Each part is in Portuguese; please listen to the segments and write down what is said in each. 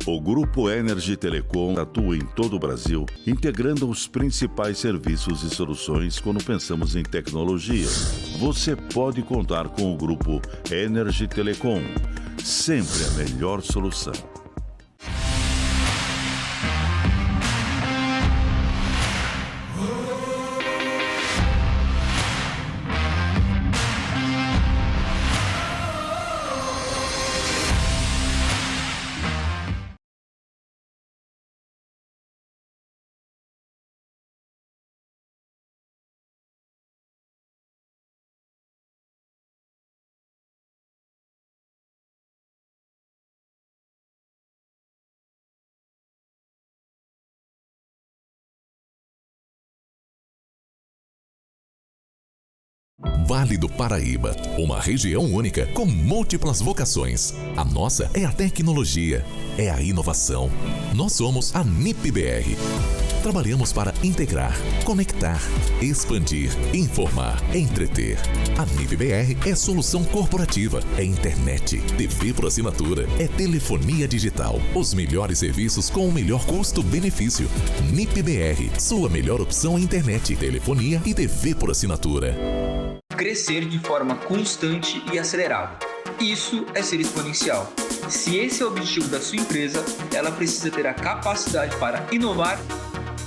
O Grupo Energy Telecom atua em todo o Brasil, integrando os principais serviços e soluções quando pensamos em tecnologia. Você pode contar com o Grupo Energy Telecom. Sempre a melhor solução. Vale do Paraíba, uma região única com múltiplas vocações. A nossa é a tecnologia, é a inovação. Nós somos a NIP-BR. Trabalhamos para integrar, conectar, expandir, informar, entreter. A NIP-BR é solução corporativa, é internet, TV por assinatura, é telefonia digital. Os melhores serviços com o melhor custo-benefício. NIP-BR, sua melhor opção em internet, telefonia e TV por assinatura. Crescer de forma constante e acelerada. Isso é ser exponencial. Se esse é o objetivo da sua empresa, ela precisa ter a capacidade para inovar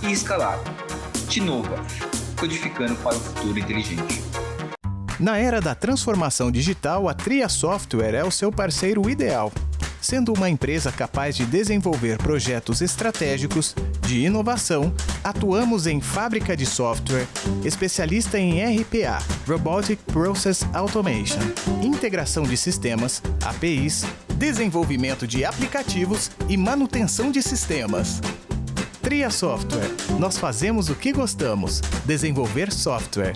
e escalar. Tinova, codificando para o futuro inteligente. Na era da transformação digital, a Tria Software é o seu parceiro ideal. Sendo uma empresa capaz de desenvolver projetos estratégicos de inovação, atuamos em fábrica de software, especialista em RPA, Robotic Process Automation, integração de sistemas, APIs, desenvolvimento de aplicativos e manutenção de sistemas. Tria Software. Nós fazemos o que gostamos: desenvolver software.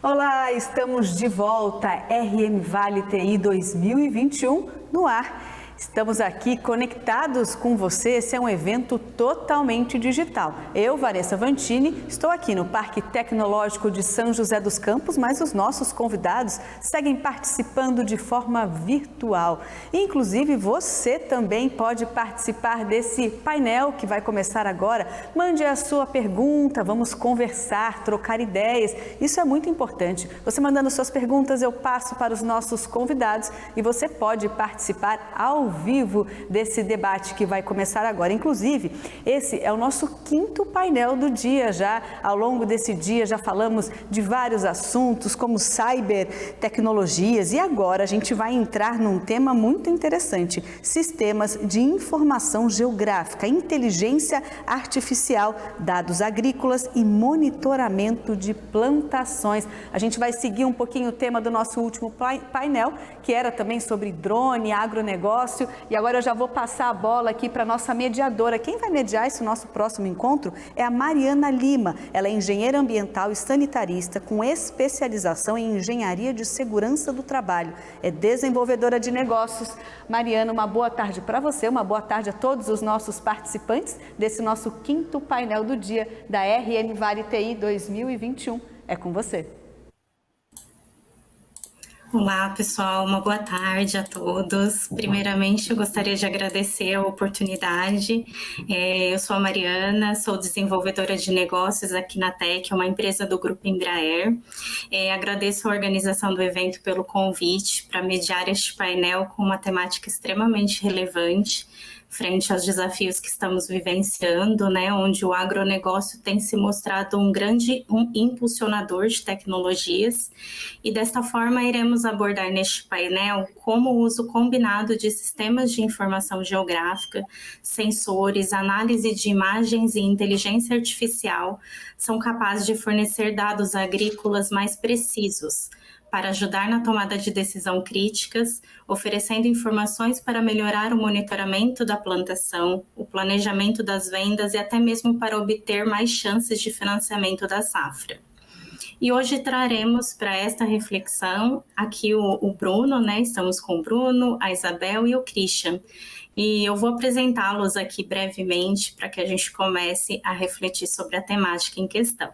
Olá, estamos de volta, RM Vale TI 2021 no ar. Estamos aqui conectados com você, esse é um evento totalmente digital. Eu, Vanessa Vantini, estou aqui no Parque Tecnológico de São José dos Campos, mas os nossos convidados seguem participando de forma virtual. Inclusive, você também pode participar desse painel que vai começar agora. Mande a sua pergunta, vamos conversar, trocar ideias. Isso é muito importante. Você mandando suas perguntas, eu passo para os nossos convidados e você pode participar ao vivo desse debate que vai começar agora. Inclusive, esse é o nosso 5º painel do dia já. Ao longo desse dia já falamos de vários assuntos como cybertecnologias e agora a gente vai entrar num tema muito interessante: sistemas de informação geográfica, inteligência artificial, dados agrícolas e monitoramento de plantações. A gente vai seguir um pouquinho o tema do nosso último painel, que era também sobre drone, agronegócio. E agora eu já vou passar a bola aqui para a nossa mediadora. Quem vai mediar esse nosso próximo encontro é a Mariana Lima. Ela é engenheira ambiental e sanitarista com especialização em engenharia de segurança do trabalho. É desenvolvedora de negócios. Mariana, uma boa tarde para você, uma boa tarde a todos os nossos participantes desse nosso 5º painel do dia da RM Vale TI 2021. É com você. Olá, pessoal, uma boa tarde a todos. Primeiramente, eu gostaria de agradecer a oportunidade. Eu sou a Mariana, sou desenvolvedora de negócios aqui na Tec, uma empresa do Grupo Embraer. Agradeço a organização do evento pelo convite para mediar este painel com uma temática extremamente relevante. frente aos desafios que estamos vivenciando, né, onde o agronegócio tem se mostrado um grande impulsionador de tecnologias, e desta forma iremos abordar neste painel como o uso combinado de sistemas de informação geográfica, sensores, análise de imagens e inteligência artificial são capazes de fornecer dados agrícolas mais precisos, para ajudar na tomada de decisão críticas, oferecendo informações para melhorar o monitoramento da plantação, o planejamento das vendas e até mesmo para obter mais chances de financiamento da safra. E hoje traremos para esta reflexão aqui o Bruno, né? Estamos com o Bruno, a Isabel e o Christian. E eu vou apresentá-los aqui brevemente para que a gente comece a refletir sobre a temática em questão.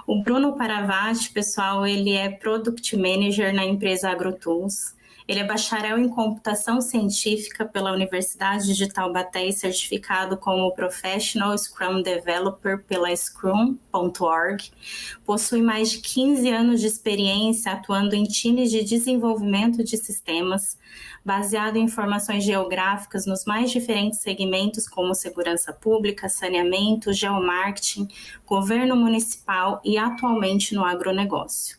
O Bruno Paravati, pessoal, ele é Product Manager na empresa AgroTools. Ele é bacharel em computação científica pela Universidade de Taubaté e certificado como Professional Scrum Developer pela Scrum.org. Possui mais de 15 anos de experiência atuando em times de desenvolvimento de sistemas, baseado em informações geográficas nos mais diferentes segmentos como segurança pública, saneamento, geomarketing, governo municipal e atualmente no agronegócio.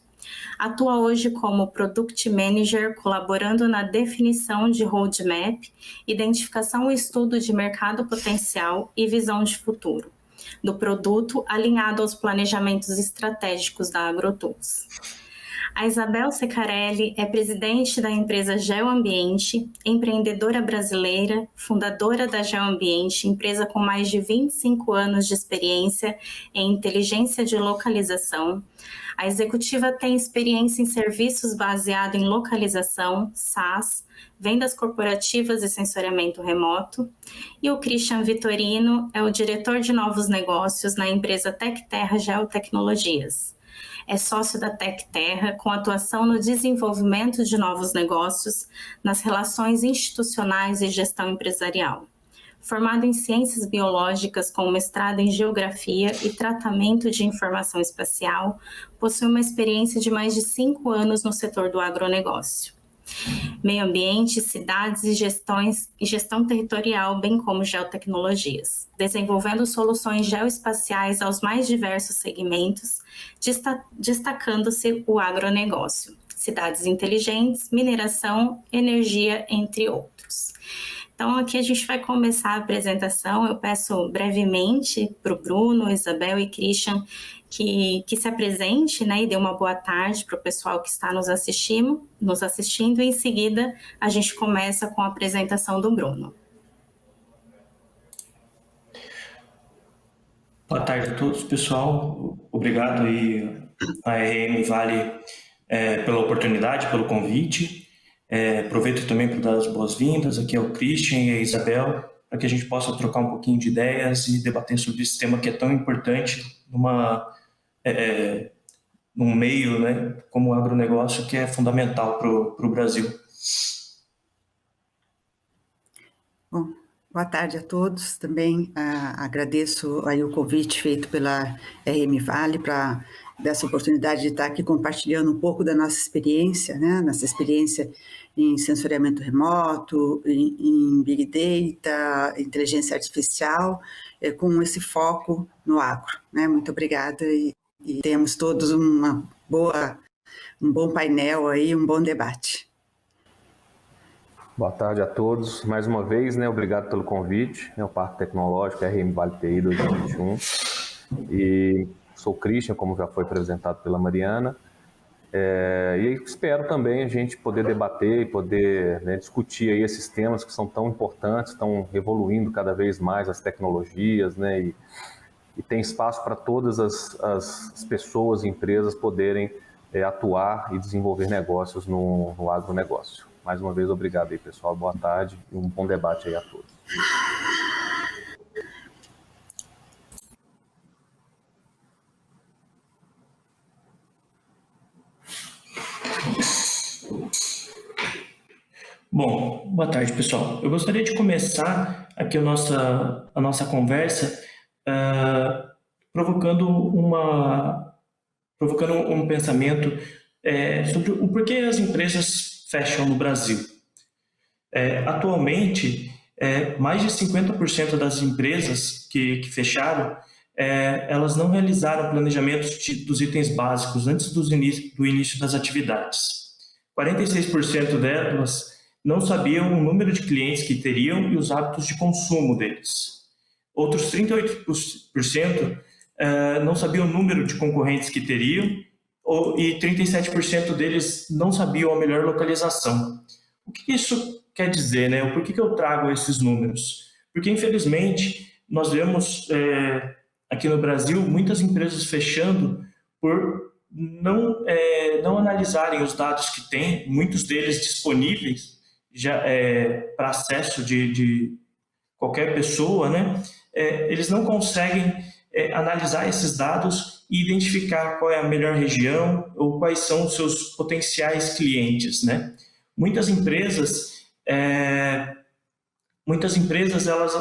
Atua hoje como Product Manager, colaborando na definição de roadmap, identificação e estudo de mercado potencial e visão de futuro do produto, alinhado aos planejamentos estratégicos da AgroTools. A Isabel Secarelli é presidente da empresa Geoambiente, empreendedora brasileira, fundadora da Geoambiente, empresa com mais de 25 anos de experiência em inteligência de localização. A executiva tem experiência em serviços baseados em localização, SaaS, vendas corporativas e sensoriamento remoto. E o Christian Vitorino é o diretor de novos negócios na empresa TecTerra Geotecnologias. É sócio da TecTerra, com atuação no desenvolvimento de novos negócios, nas relações institucionais e gestão empresarial. Formado em Ciências Biológicas com mestrado em Geografia e Tratamento de Informação Espacial, possui uma experiência de mais de 5 anos no setor do agronegócio. Meio ambiente, cidades e gestão territorial, bem como geotecnologias, desenvolvendo soluções geoespaciais aos mais diversos segmentos, destacando-se o agronegócio, cidades inteligentes, mineração, energia, entre outros. Então, aqui a gente vai começar a apresentação. Eu peço brevemente para o Bruno, Isabel e Christian que se apresente, né, e dê uma boa tarde para o pessoal que está nos assistindo, e em seguida a gente começa com a apresentação do Bruno. Boa tarde a todos, pessoal. Obrigado aí a RM Vale pela oportunidade, pelo convite. Aproveito também para dar as boas-vindas. Aqui é o Christian e a Isabel, para que a gente possa trocar um pouquinho de ideias e debater sobre esse tema que é tão importante num meio, né, como o agronegócio, que é fundamental para o Brasil. Bom, boa tarde a todos. Também agradeço aí o convite feito pela RM Vale para dessa oportunidade de estar aqui compartilhando um pouco da nossa experiência, né? Nossa experiência em sensoriamento remoto, em Big Data, inteligência artificial, com esse foco no agro, né? Muito obrigada e temos todos um bom painel aí, um bom debate. Boa tarde a todos. Mais uma vez, né? Obrigado pelo convite. É o Parque Tecnológico RM Vale TI 2021. E sou o Christian, como já foi apresentado pela Mariana. E espero também a gente poder debater e poder, né, discutir aí esses temas que são tão importantes, estão evoluindo cada vez mais as tecnologias, né? E tem espaço para todas as pessoas e empresas poderem atuar e desenvolver negócios no agronegócio. Mais uma vez, obrigado aí, pessoal. Boa tarde e um bom debate aí a todos. Bom, boa tarde, pessoal. Eu gostaria de começar aqui a nossa conversa provocando um pensamento sobre o porquê as empresas fecham no Brasil. Atualmente, mais de 50% das empresas que fecharam, elas não realizaram planejamentos dos itens básicos antes do início das atividades. 46% delas não sabiam o número de clientes que teriam e os hábitos de consumo deles. Outros 38% não sabiam o número de concorrentes que teriam e 37% deles não sabiam a melhor localização. O que isso quer dizer, né? Por que eu trago esses números? Porque, infelizmente, nós vemos aqui no Brasil muitas empresas fechando por não analisarem os dados que têm, muitos deles disponíveis já para acesso de qualquer pessoa, né? Eles não conseguem analisar esses dados e identificar qual é a melhor região ou quais são os seus potenciais clientes, né? Muitas empresas, elas,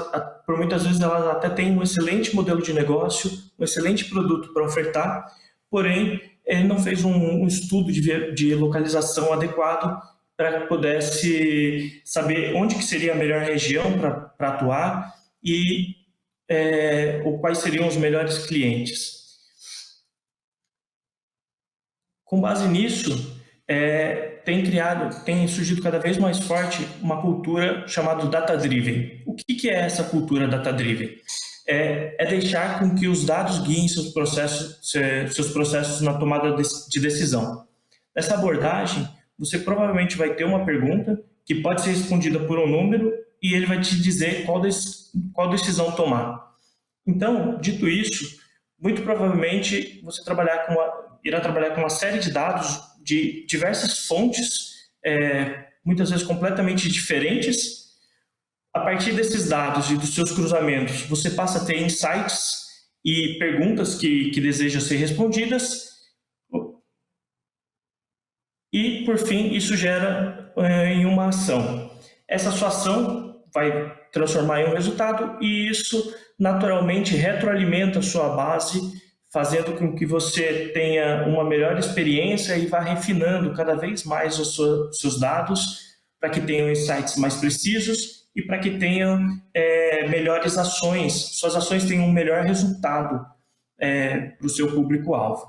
por muitas vezes, elas até têm um excelente modelo de negócio, um excelente produto para ofertar, porém, ele não fez um estudo de localização adequado para que pudesse saber onde que seria a melhor região para atuar e ou quais seriam os melhores clientes. Com base nisso, tem surgido cada vez mais forte uma cultura chamada Data-Driven. O que é essa cultura Data-Driven? É deixar com que os dados guiem seus processos na tomada de decisão. Nessa abordagem, você provavelmente vai ter uma pergunta que pode ser respondida por um número e ele vai te dizer qual decisão tomar. Então, dito isso, muito provavelmente você irá trabalhar com uma série de dados de diversas fontes, muitas vezes completamente diferentes. A partir desses dados e dos seus cruzamentos, você passa a ter insights e perguntas que desejam ser respondidas. E, por fim, isso gera em uma ação. Essa sua ação vai transformar em um resultado e isso naturalmente retroalimenta a sua base, fazendo com que você tenha uma melhor experiência e vá refinando cada vez mais os seus dados para que tenham insights mais precisos e para que tenham melhores ações, suas ações tenham um melhor resultado para o seu público-alvo,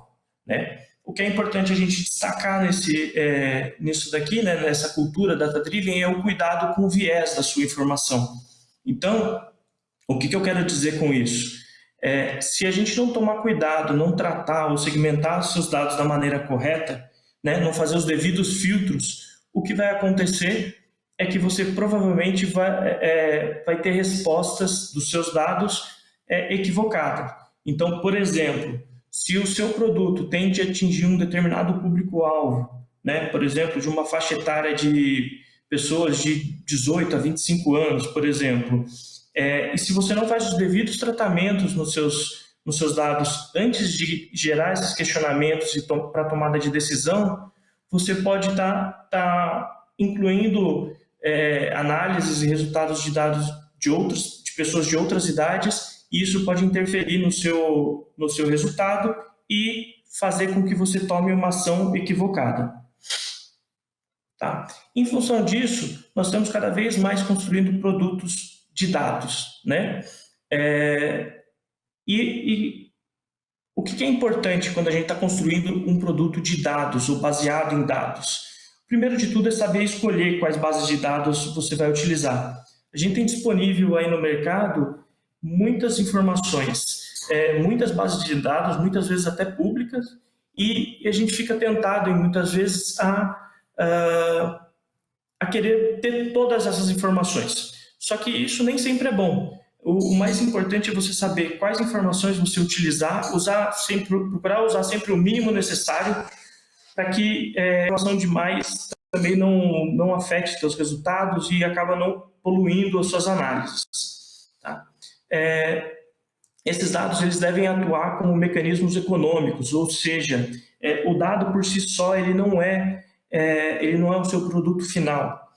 né? O que é importante a gente destacar nisso daqui, né, nessa cultura data-driven, é o cuidado com o viés da sua informação. Então, o que eu quero dizer com isso? Se a gente não tomar cuidado, não tratar ou segmentar os seus dados da maneira correta, né, não fazer os devidos filtros, o que vai acontecer é que você provavelmente vai ter respostas dos seus dados equivocadas. Então, por exemplo, se o seu produto tende a atingir um determinado público-alvo, né, por exemplo, de uma faixa etária de pessoas de 18 a 25 anos, por exemplo, e se você não faz os devidos tratamentos nos seus dados antes de gerar esses questionamentos para tomada de decisão, você pode estar incluindo análises e resultados de dados de pessoas de outras idades, e isso pode interferir no seu resultado e fazer com que você tome uma ação equivocada. Tá? Em função disso, nós estamos cada vez mais construindo produtos de dados, né? E o que é importante quando a gente está construindo um produto de dados ou baseado em dados? Primeiro de tudo é saber escolher quais bases de dados você vai utilizar. A gente tem disponível aí no mercado muitas informações, muitas bases de dados, muitas vezes até públicas, e a gente fica tentado, muitas vezes, a querer ter todas essas informações. Só que isso nem sempre é bom. O mais importante é você saber quais informações você utilizar, procurar usar sempre o mínimo necessário para que a informação demais também não afete seus resultados e acaba não poluindo as suas análises. Tá? Esses dados eles devem atuar como mecanismos econômicos, ou seja, o dado por si só ele não é o seu produto final,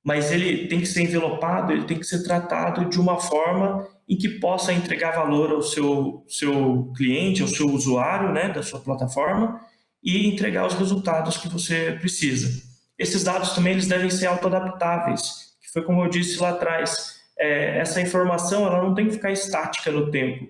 mas ele tem que ser envelopado, ele tem que ser tratado de uma forma em que possa entregar valor ao seu cliente, ao seu usuário, né, da sua plataforma, e entregar os resultados que você precisa. Esses dados também eles devem ser autoadaptáveis, que foi como eu disse lá atrás. essa informação ela não tem que ficar estática no tempo.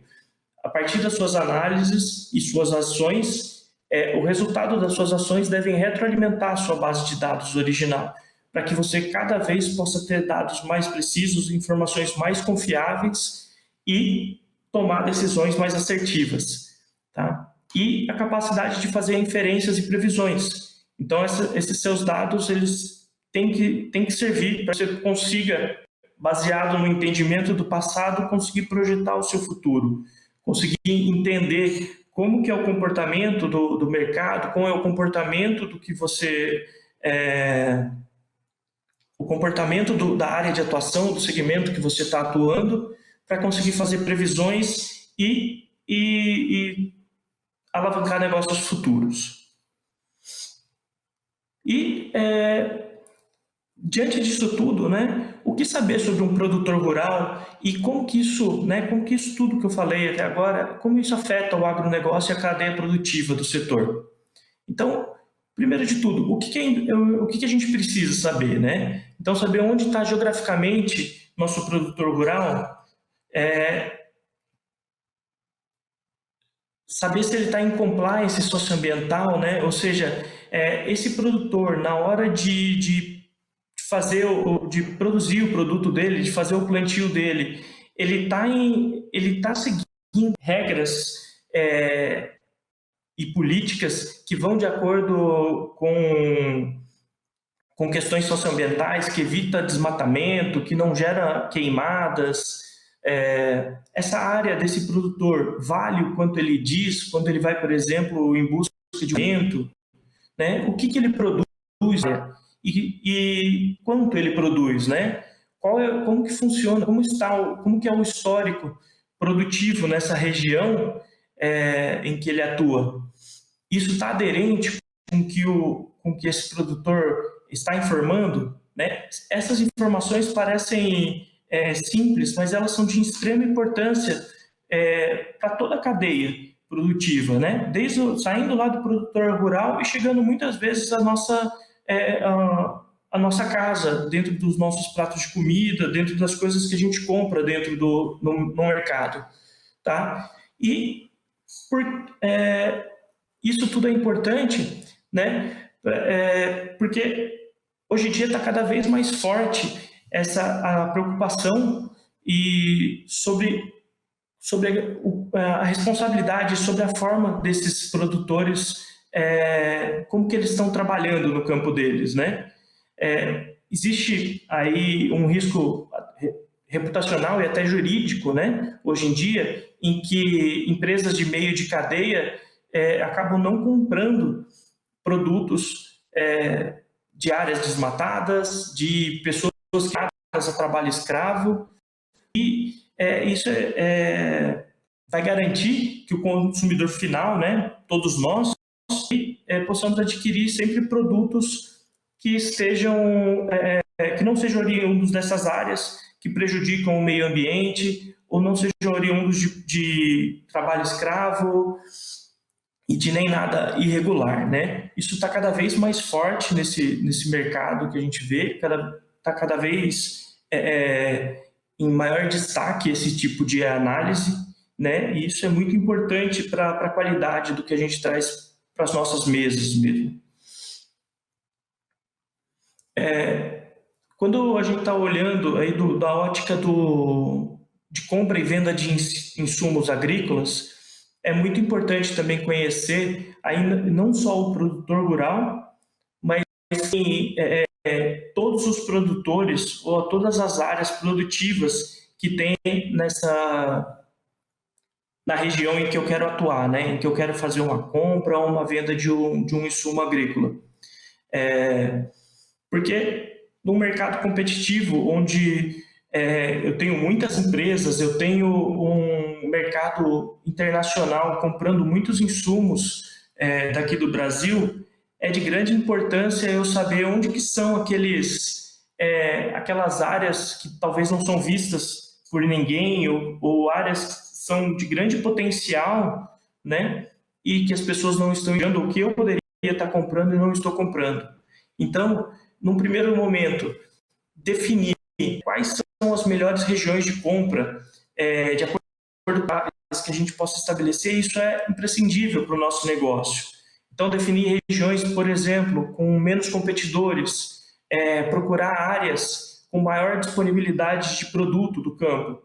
A partir das suas análises e suas ações, o resultado das suas ações devem retroalimentar a sua base de dados original, para que você cada vez possa ter dados mais precisos, informações mais confiáveis e tomar decisões mais assertivas, tá? E a capacidade de fazer inferências e previsões. Então, esses seus dados, eles têm que servir para que você consiga, baseado no entendimento do passado, conseguir projetar o seu futuro, conseguir entender como que é o comportamento do mercado, como é o comportamento do que você... o comportamento da área de atuação, do segmento que você está atuando, para conseguir fazer previsões e alavancar negócios futuros. E, diante disso tudo, né, o que saber sobre um produtor rural e como que isso tudo que eu falei até agora, como isso afeta o agronegócio e a cadeia produtiva do setor? Então, primeiro de tudo, o que a gente precisa saber, né? Então, saber onde está geograficamente nosso produtor rural, saber se ele está em compliance socioambiental, né? Ou seja, esse produtor, na hora de produzir o produto dele, de fazer o plantio dele, ele está seguindo regras e políticas que vão de acordo com questões socioambientais, que evita desmatamento, que não gera queimadas. Essa área desse produtor vale o quanto ele diz, quando ele vai, por exemplo, em busca de alimento, né? O que ele produz e quanto ele produz, né? Como que funciona, como que é o histórico produtivo nessa região em que ele atua. Isso está aderente com que esse produtor está informando, né? Essas informações parecem simples, mas elas são de extrema importância para toda a cadeia produtiva, né? Saindo lá do produtor rural e chegando muitas vezes à nossa casa, dentro dos nossos pratos de comida, dentro das coisas que a gente compra dentro no mercado, tá? E isso tudo é importante, né? Porque hoje em dia está cada vez mais forte a preocupação e sobre a responsabilidade, sobre a forma desses produtores, como que eles estão trabalhando no campo deles, né? Existe aí um risco reputacional e até jurídico, né? Hoje em dia, em que empresas de meio de cadeia acabam não comprando produtos de áreas desmatadas, de pessoas ligadas a trabalho escravo, e isso vai garantir que o consumidor final, né, todos nós, possamos adquirir sempre produtos que que não sejam oriundos dessas áreas, que prejudicam o meio ambiente, ou não sejam oriundos de trabalho escravo e de nem nada irregular, né? Isso está cada vez mais forte nesse mercado que a gente vê, está cada vez em maior destaque esse tipo de análise, né? E isso é muito importante para a qualidade do que a gente traz para as nossas mesas mesmo. Quando a gente está olhando aí da ótica de compra e venda de insumos agrícolas, é muito importante também conhecer ainda não só o produtor rural, mas sim, todos os produtores ou todas as áreas produtivas que tem na região em que eu quero atuar, né? Em que eu quero fazer uma compra ou uma venda de um insumo agrícola. Porque num mercado competitivo, onde eu tenho muitas empresas, eu tenho um mercado internacional comprando muitos insumos daqui do Brasil, é de grande importância eu saber onde que são aquelas áreas que talvez não são vistas por ninguém, ou áreas que são de grande potencial, né? E que as pessoas não estão olhando o que eu poderia estar comprando e não estou comprando. Então, num primeiro momento, definir quais são são as melhores regiões de compra, de acordo com as que a gente possa estabelecer. Isso é imprescindível para o nosso negócio. Então, definir regiões, por exemplo, com menos competidores, procurar áreas com maior disponibilidade de produto do campo,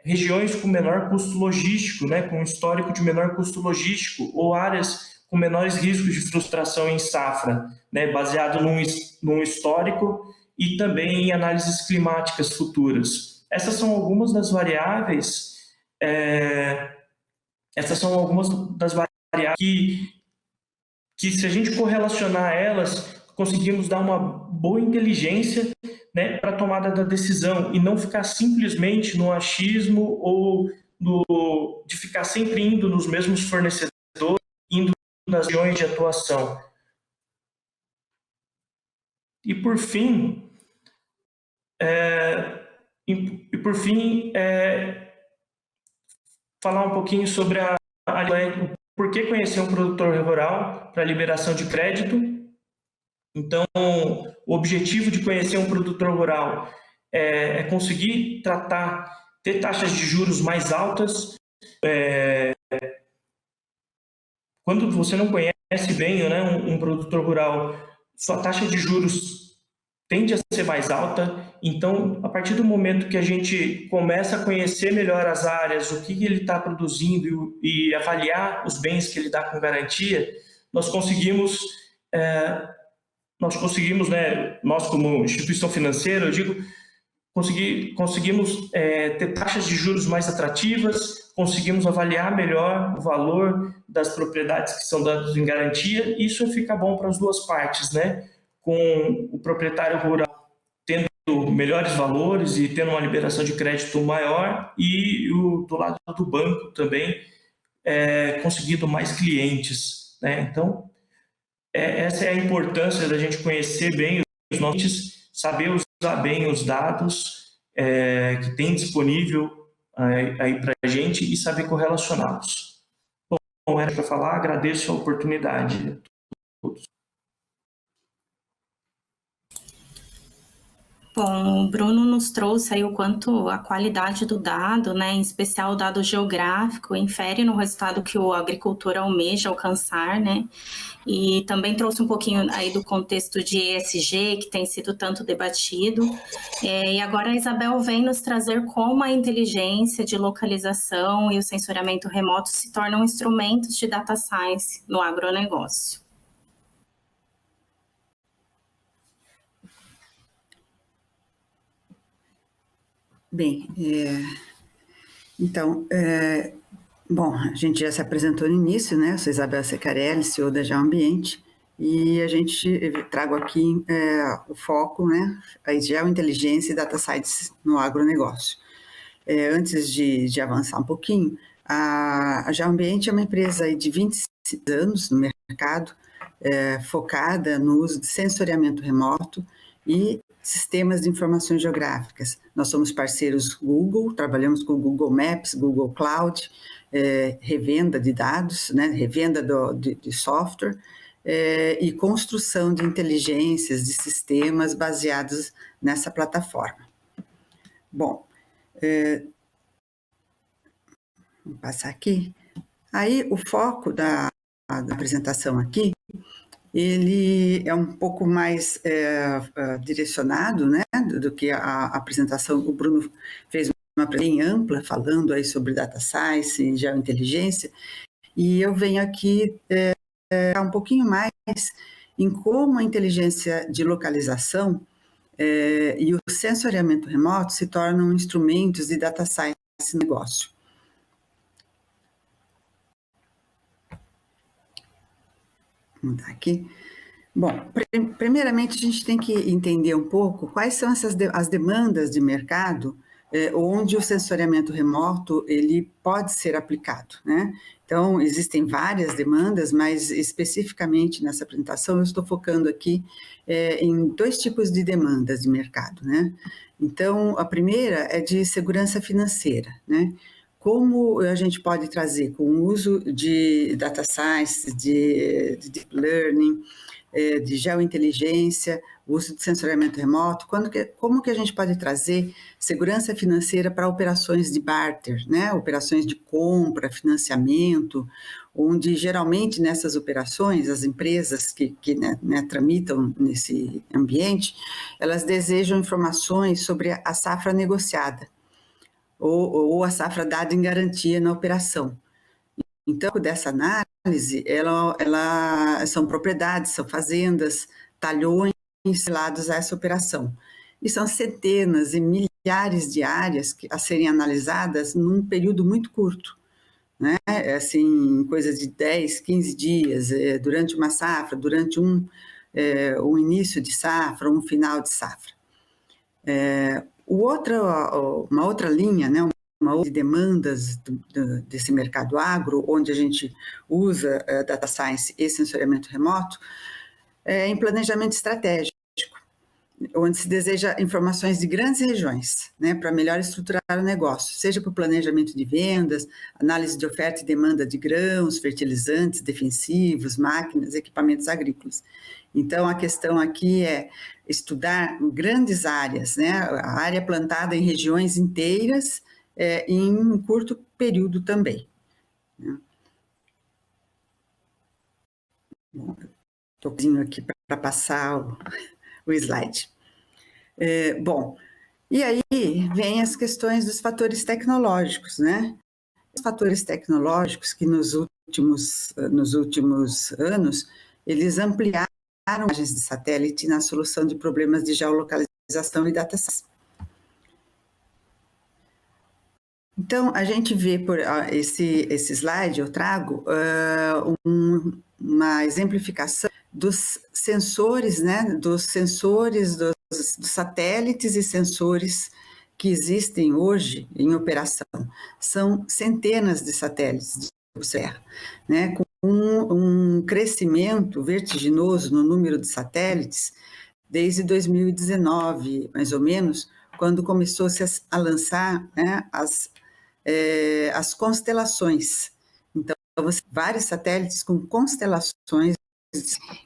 regiões com menor custo logístico, né, com histórico de menor custo logístico, ou áreas com menores riscos de frustração em safra, né, baseado num histórico e também em análises climáticas futuras. Essas são algumas das variáveis, que se a gente correlacionar elas, conseguimos dar uma boa inteligência, né, para a tomada da decisão e não ficar simplesmente no achismo ou de ficar sempre indo nos mesmos fornecedores, indo nas regiões de atuação. E por fim, falar um pouquinho sobre por que conhecer um produtor rural para liberação de crédito. Então, o objetivo de conhecer um produtor rural é conseguir ter taxas de juros mais altas. Quando você não conhece bem, né, um produtor rural, sua taxa de juros tende a ser mais alta. Então, a partir do momento que a gente começa a conhecer melhor as áreas, o que ele está produzindo e avaliar os bens que ele dá com garantia, nós conseguimos, né, nós como instituição financeira, eu digo, conseguimos ter taxas de juros mais atrativas, conseguimos avaliar melhor o valor das propriedades que são dadas em garantia. Isso fica bom para as duas partes, né? Com o proprietário rural tendo melhores valores e tendo uma liberação de crédito maior, e do lado do banco também conseguindo mais clientes, né? Então, essa é a importância da gente conhecer bem os nossos clientes, saber usar bem os dados que tem disponível aí para a gente e saber correlacioná-los. Bom, era para falar, agradeço a oportunidade a todos. Bom, o Bruno nos trouxe aí o quanto a qualidade do dado, né, em especial o dado geográfico, infere no resultado que o agricultor almeja alcançar, né, e também trouxe um pouquinho aí do contexto de ESG, que tem sido tanto debatido, e agora a Isabel vem nos trazer como a inteligência de localização e o sensoriamento remoto se tornam instrumentos de data science no agronegócio. Bem, então, bom, a gente já se apresentou no início, né? Eu sou Isabel Secarelli, CEO da Geoambiente, e a gente trago aqui o foco, né? A geointeligência e data science no agronegócio. Antes de avançar um pouquinho, a Geoambiente é uma empresa de 25 anos no mercado, focada no uso de sensoriamento remoto e sistemas de informações geográficas. Nós somos parceiros Google, trabalhamos com Google Maps, Google Cloud, revenda de dados, né, revenda de software e construção de inteligências, de sistemas baseados nessa plataforma. Bom, vou passar aqui. Aí, o foco da apresentação aqui, ele é um pouco mais direcionado, né, do que a apresentação. O Bruno fez uma bem ampla, falando aí sobre data science e geointeligência, e eu venho aqui um pouquinho mais em como a inteligência de localização e o sensoriamento remoto se tornam instrumentos de data science no negócio. Vamos mudar aqui. Bom, primeiramente a gente tem que entender um pouco quais são as demandas de mercado onde o sensoriamento remoto ele pode ser aplicado, né? Então, existem várias demandas, mas especificamente nessa apresentação eu estou focando aqui em dois tipos de demandas de mercado, né? Então, a primeira é de segurança financeira, né? Como a gente pode trazer com o uso de data science, de deep learning, de geointeligência, o uso de sensoriamento remoto, como que a gente pode trazer segurança financeira para operações de barter, né? Operações de compra, financiamento, onde geralmente nessas operações, as empresas que tramitam nesse ambiente, elas desejam informações sobre a safra negociada ou a safra dada em garantia na operação. Então, dessa análise, são propriedades, são fazendas, talhões relacionados a essa operação. E são centenas e milhares de áreas a serem analisadas num período muito curto, né? Assim, coisa de 10, 15 dias, durante uma safra, durante um início de safra, um final de safra. Uma outra linha, né? Uma outra de demandas desse mercado agro, onde a gente usa data science e sensoriamento remoto, em planejamento estratégico, onde se deseja informações de grandes regiões, né, para melhor estruturar o negócio, seja para o planejamento de vendas, análise de oferta e demanda de grãos, fertilizantes, defensivos, máquinas, equipamentos agrícolas. Então, a questão aqui é estudar grandes áreas, né, a área plantada em regiões inteiras, em um curto período também. Estou aqui para passar o slide. Bom, e aí vem as questões dos fatores tecnológicos, né? Os fatores tecnológicos que nos últimos anos, eles ampliaram imagens de satélite na solução de problemas de geolocalização e data science. Então, a gente vê por esse slide, eu trago uma exemplificação dos sensores, né, dos satélites e sensores que existem hoje em operação. São centenas de satélites de terra, né, com um crescimento vertiginoso no número de satélites desde 2019, mais ou menos, quando começou-se a lançar, né, as constelações. Então, vários satélites com constelações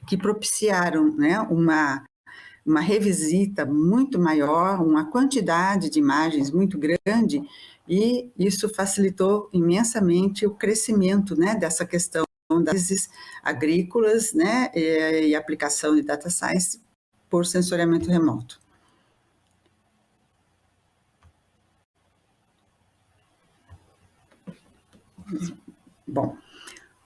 que propiciaram, né, uma revisita muito maior, uma quantidade de imagens muito grande, e isso facilitou imensamente o crescimento, né, dessa questão das análises agrícolas, né, e aplicação de data science por sensoriamento remoto. Bom,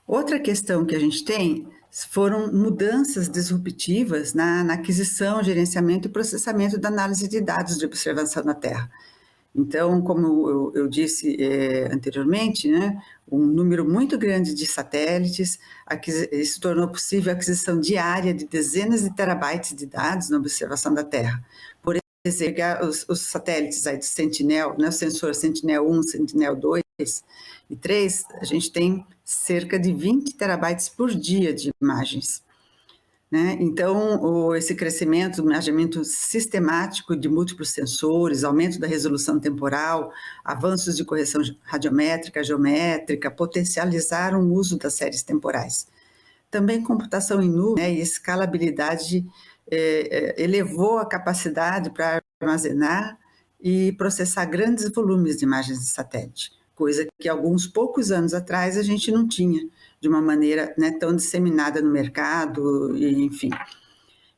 outra questão que a gente tem foram mudanças disruptivas na aquisição, gerenciamento e processamento da análise de dados de observação na Terra. Então, como eu disse anteriormente, né, um número muito grande de satélites, isso tornou possível a aquisição diária de dezenas de terabytes de dados na observação da Terra. Por exemplo, os satélites aí do Sentinel, né, o sensor Sentinel-1, Sentinel-2 e 3, a gente tem cerca de 20 terabytes por dia de imagens, né? Então, esse crescimento, o imaginamento sistemático de múltiplos sensores, aumento da resolução temporal, avanços de correção radiométrica, geométrica, potencializaram o uso das séries temporais. Também computação em nuvem, né, e escalabilidade elevou a capacidade para armazenar e processar grandes volumes de imagens de satélite, coisa que alguns poucos anos atrás a gente não tinha de uma maneira, né, tão disseminada no mercado, enfim.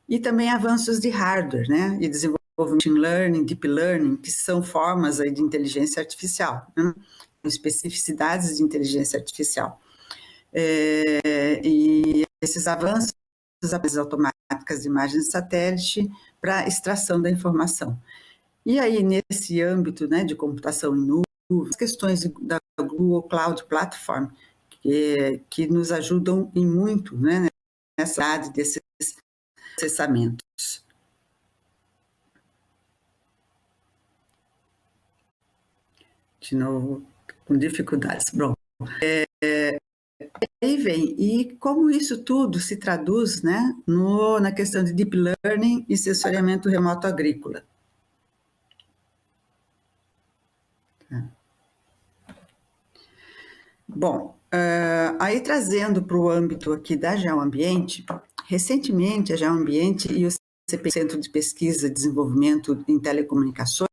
E também avanços de hardware, né, e desenvolvimento de machine learning, deep learning, que são formas aí de inteligência artificial, né, especificidades de inteligência artificial. E esses avanços, as automáticas de imagens de satélite para extração da informação. E aí, nesse âmbito, né, de computação em nuvem, as questões da Google Cloud Platform, que nos ajudam em muito, né, nessa área desses processamentos. De novo, com dificuldades. Bom, aí vem, e como isso tudo se traduz, né, na questão de deep learning e sensoriamento remoto agrícola. Bom, aí trazendo para o âmbito aqui da geoambiente, Recentemente, a Geoambiente e o CPQD, Centro de Pesquisa e Desenvolvimento em Telecomunicações,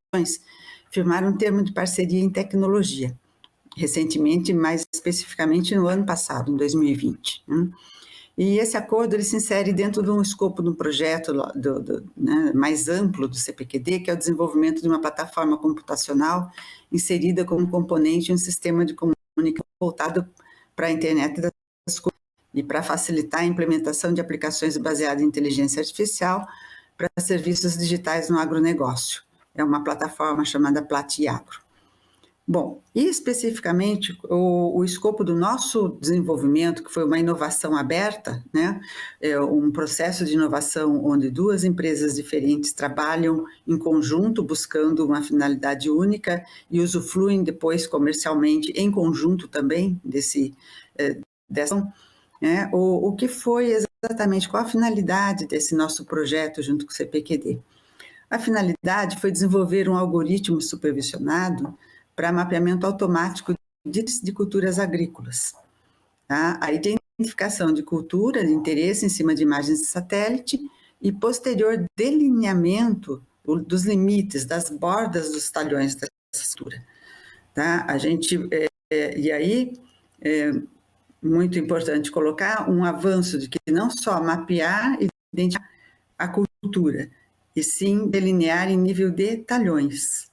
firmaram um termo de parceria em tecnologia. Recentemente, mais especificamente no ano passado, em 2020. Né? E esse acordo ele se insere dentro de um escopo de um projeto né, mais amplo do CPQD, que é o desenvolvimento de uma plataforma computacional inserida como componente em um sistema de comunicação voltado para a internet das coisas e para facilitar a implementação de aplicações baseadas em inteligência artificial para serviços digitais no agronegócio. É uma plataforma chamada Platiagro. Bom, e especificamente o escopo do nosso desenvolvimento, que foi uma inovação aberta, né, um processo de inovação onde duas empresas diferentes trabalham em conjunto buscando uma finalidade única e usufruem depois comercialmente em conjunto também dessa, né, o que foi exatamente, qual a finalidade desse nosso projeto junto com o CPQD? A finalidade foi desenvolver um algoritmo supervisionado para mapeamento automático de culturas agrícolas. Tá? A identificação de cultura de interesse em cima de imagens de satélite e posterior delineamento dos limites, das bordas dos talhões dessa cultura. Tá? A gente, e aí, muito importante colocar um avanço de que não só mapear e identificar a cultura, e sim delinear em nível de talhões.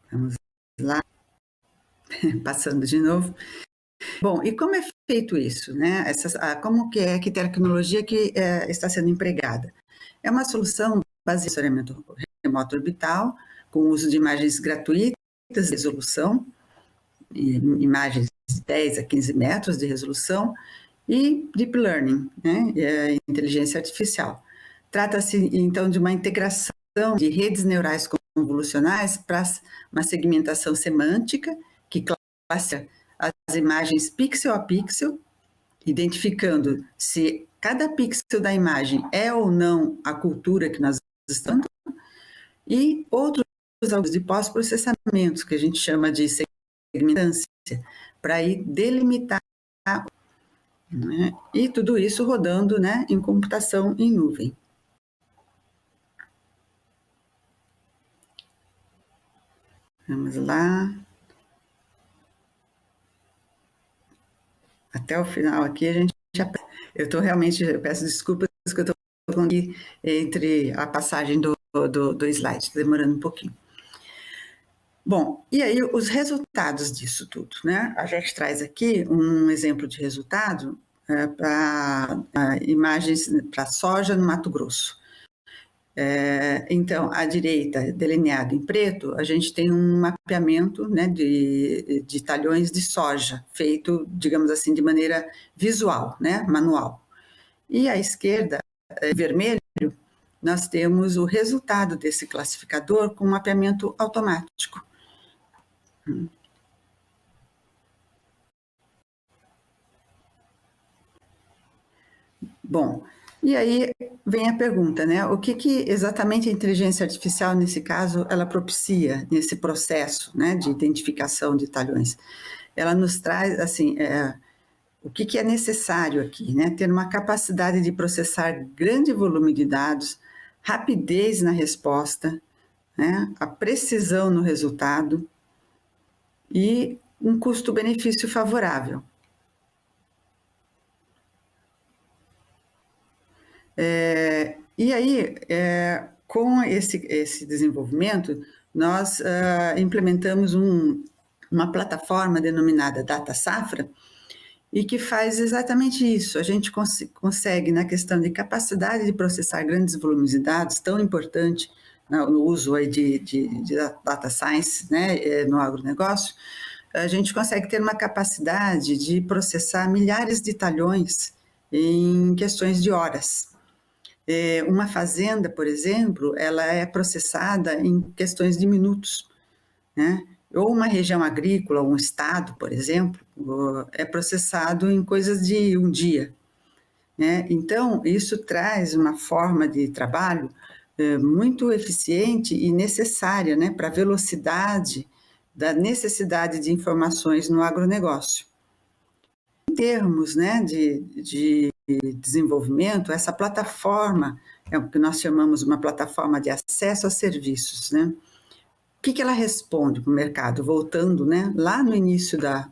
Vamos lá, passando de novo. Bom, e como é feito isso, né? Como que é que tecnologia que está sendo empregada? É uma solução baseada em sensoriamento remoto orbital, com o uso de imagens gratuitas de resolução, imagens de 10 a 15 metros de resolução, e Deep Learning, né? Inteligência artificial. Trata-se, então, de uma integração de redes neurais convolucionais para uma segmentação semântica que classifica as imagens pixel a pixel, identificando se cada pixel da imagem é ou não a cultura que nós estamos, e outros algoritmos de pós-processamento, que a gente chama de segmentância, para ir delimitar, né? E tudo isso rodando, né, em computação em nuvem. Vamos lá. Até o final aqui a gente já... Eu peço desculpas que eu estou falando aqui entre a passagem do slide, demorando um pouquinho. Bom, e aí os resultados disso tudo, né? A gente traz aqui um exemplo de resultado para imagens para soja no Mato Grosso. Então, à direita, delineado em preto, a gente tem um mapeamento, né, de talhões de soja, feito, digamos assim, de maneira visual, né, manual. E à esquerda, em vermelho, nós temos o resultado desse classificador com mapeamento automático. Bom, e aí vem a pergunta, né? O que exatamente a inteligência artificial, nesse caso, ela propicia nesse processo, né, de identificação de talhões? Ela nos traz, assim, o que é necessário aqui, né? Ter uma capacidade de processar grande volume de dados, rapidez na resposta, né? A precisão no resultado e um custo-benefício favorável. E aí, com esse desenvolvimento, nós implementamos uma plataforma denominada Data Safra, e que faz exatamente isso. A gente consegue, na questão de capacidade de processar grandes volumes de dados, tão importante no uso aí de data science, né, no agronegócio, a gente consegue ter uma capacidade de processar milhares de talhões em questões de horas. Uma fazenda, por exemplo, ela é processada em questões de minutos, né? Ou uma região agrícola, um estado, por exemplo, é processado em coisas de um dia, né? Então, isso traz uma forma de trabalho muito eficiente e necessária, né, para a velocidade da necessidade de informações no agronegócio. termos, né, de desenvolvimento, essa plataforma, é o que nós chamamos uma plataforma de acesso a serviços, né? O que ela responde para o mercado? Voltando, né, lá no início da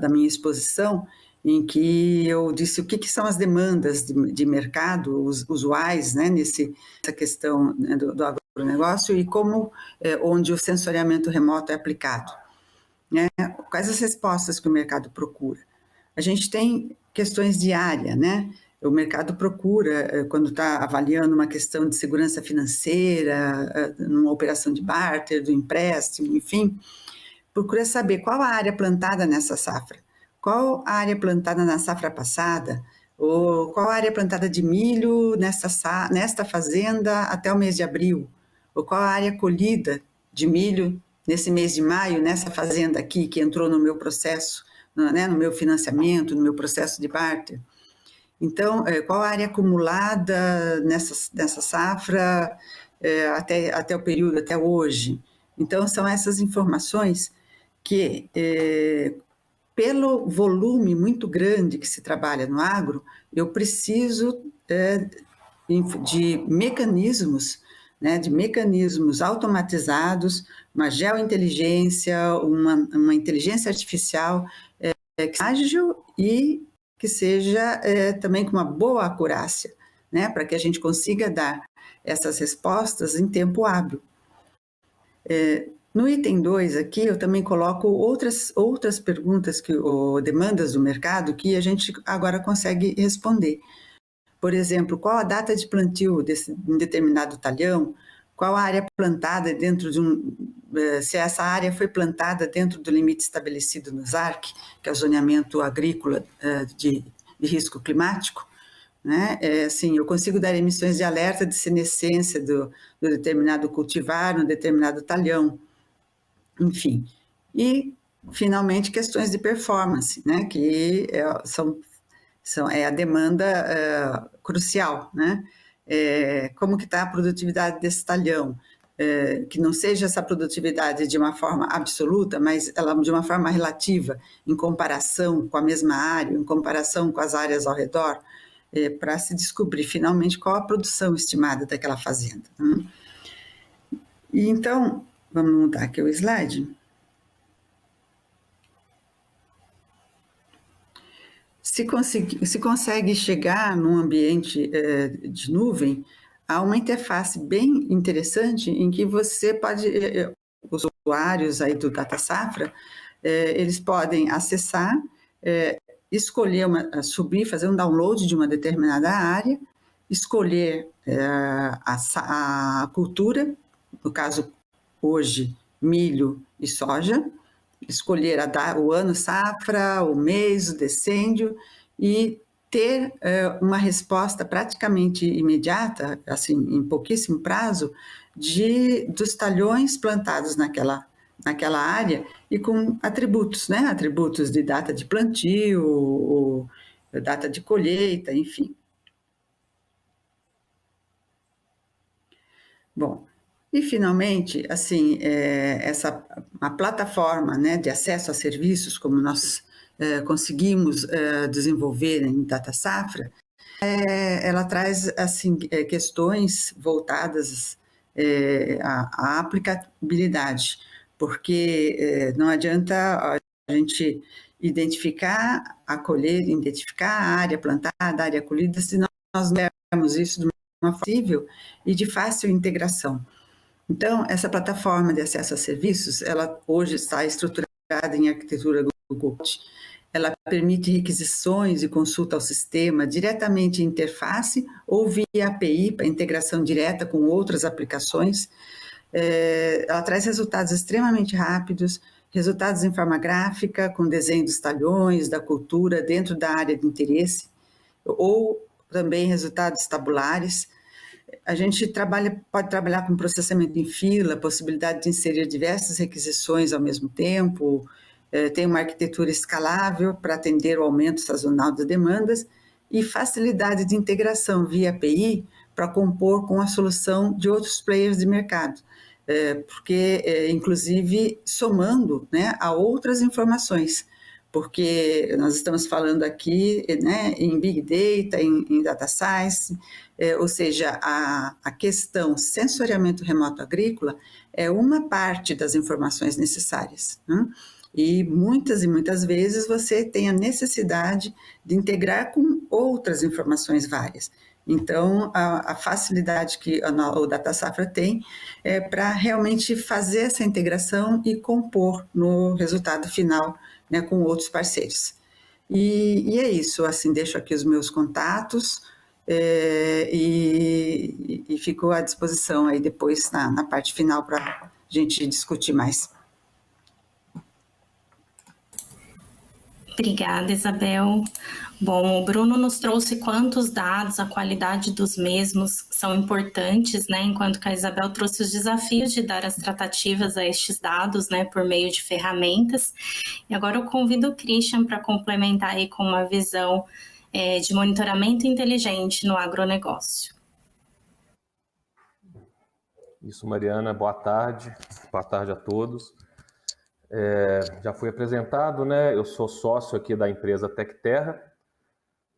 minha exposição, em que eu disse o que são as demandas de mercado usuais, né, nessa questão, né, do agronegócio e como, onde o sensoriamento remoto é aplicado. Né? Quais as respostas que o mercado procura? A gente tem questões de área, né? O mercado procura, quando está avaliando uma questão de segurança financeira, numa operação de barter, do empréstimo, enfim, procura saber qual a área plantada nessa safra, qual a área plantada na safra passada, ou qual a área plantada de milho nesta fazenda até o mês de abril, ou qual a área colhida de milho nesse mês de maio, nessa fazenda aqui, que entrou no meu processo, né, no meu financiamento, no meu processo de barter. Então, qual a área acumulada nessa safra até o período, até hoje? Então, são essas informações que, pelo volume muito grande que se trabalha no agro, eu preciso de mecanismos, né, de mecanismos automatizados, uma geointeligência, uma inteligência artificial que seja ágil e que seja também com uma boa acurácia, né, para que a gente consiga dar essas respostas em tempo hábil. No item 2 aqui, eu também coloco outras perguntas, ou demandas do mercado que a gente agora consegue responder. Por exemplo, qual a data de plantio de um determinado talhão, qual a área plantada dentro de se essa área foi plantada dentro do limite estabelecido no ZARC, que é o zoneamento agrícola de risco climático, né? Assim, eu consigo dar emissões de alerta de senescência do determinado cultivar, no determinado talhão, enfim. E, finalmente, questões de performance, né? Que é a demanda crucial, né? Como que está a produtividade desse talhão? Que não seja essa produtividade de uma forma absoluta, mas ela de uma forma relativa, em comparação com a mesma área, em comparação com as áreas ao redor, para se descobrir finalmente qual a produção estimada daquela fazenda. Né? E então, vamos mudar aqui o slide. Se consegue chegar num ambiente de nuvem, há uma interface bem interessante em que você pode, os usuários aí do Data Safra, eles podem acessar, escolher, fazer um download de uma determinada área, escolher a cultura, no caso hoje milho e soja, escolher o ano safra, o mês, o decêndio e ter uma resposta praticamente imediata, assim, em pouquíssimo prazo, dos talhões plantados naquela área e com atributos, né? Atributos de data de plantio, ou data de colheita, enfim. Bom, e finalmente, assim, a plataforma, né, de acesso a serviços, como nós conseguimos desenvolver em Data Safra, ela traz assim, questões voltadas à aplicabilidade, porque não adianta a gente identificar a área plantada, a área colhida, se nós não dermos isso de uma forma possível e de fácil integração. Então, essa plataforma de acesso a serviços, ela hoje está estruturada em arquitetura Google. Ela permite requisições e consulta ao sistema diretamente em interface ou via API para integração direta com outras aplicações. Ela traz resultados extremamente rápidos, resultados em forma gráfica, com desenho dos talhões, da cultura dentro da área de interesse, ou também resultados tabulares. A gente pode trabalhar com processamento em fila, possibilidade de inserir diversas requisições ao mesmo tempo, tem uma arquitetura escalável para atender o aumento sazonal das demandas e facilidade de integração via API para compor com a solução de outros players de mercado, porque, inclusive, somando, né, a outras informações, porque nós estamos falando aqui, né, em Big Data, em Data Science, ou seja, a questão sensoriamento remoto agrícola é uma parte das informações necessárias, né? E muitas vezes você tem a necessidade de integrar com outras informações várias. Então, a facilidade que o Data Safra tem é para realmente fazer essa integração e compor no resultado final, né, com outros parceiros. E é isso, assim, deixo aqui os meus contatos e fico à disposição aí depois na parte final para a gente discutir mais. Obrigada, Isabel. Bom, o Bruno nos trouxe quantos dados, a qualidade dos mesmos são importantes, né? Enquanto que a Isabel trouxe os desafios de dar as tratativas a estes dados, né, por meio de ferramentas. E agora eu convido o Christian para complementar aí com uma visão de monitoramento inteligente no agronegócio. Isso, Mariana, boa tarde a todos. Já fui apresentado, né? Eu sou sócio aqui da empresa Tecterra,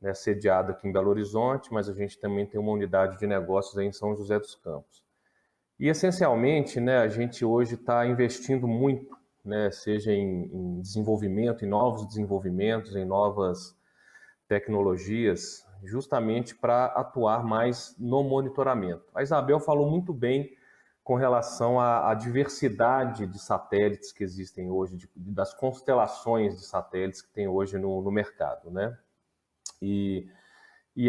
né, sediada aqui em Belo Horizonte, mas a gente também tem uma unidade de negócios aí em São José dos Campos. E, essencialmente, né, a gente hoje está investindo muito, né, seja em desenvolvimento, em novos desenvolvimentos, em novas tecnologias, justamente para atuar mais no monitoramento. A Isabel falou muito bem com relação à diversidade de satélites que existem hoje, das constelações de satélites que tem hoje no mercado, né? E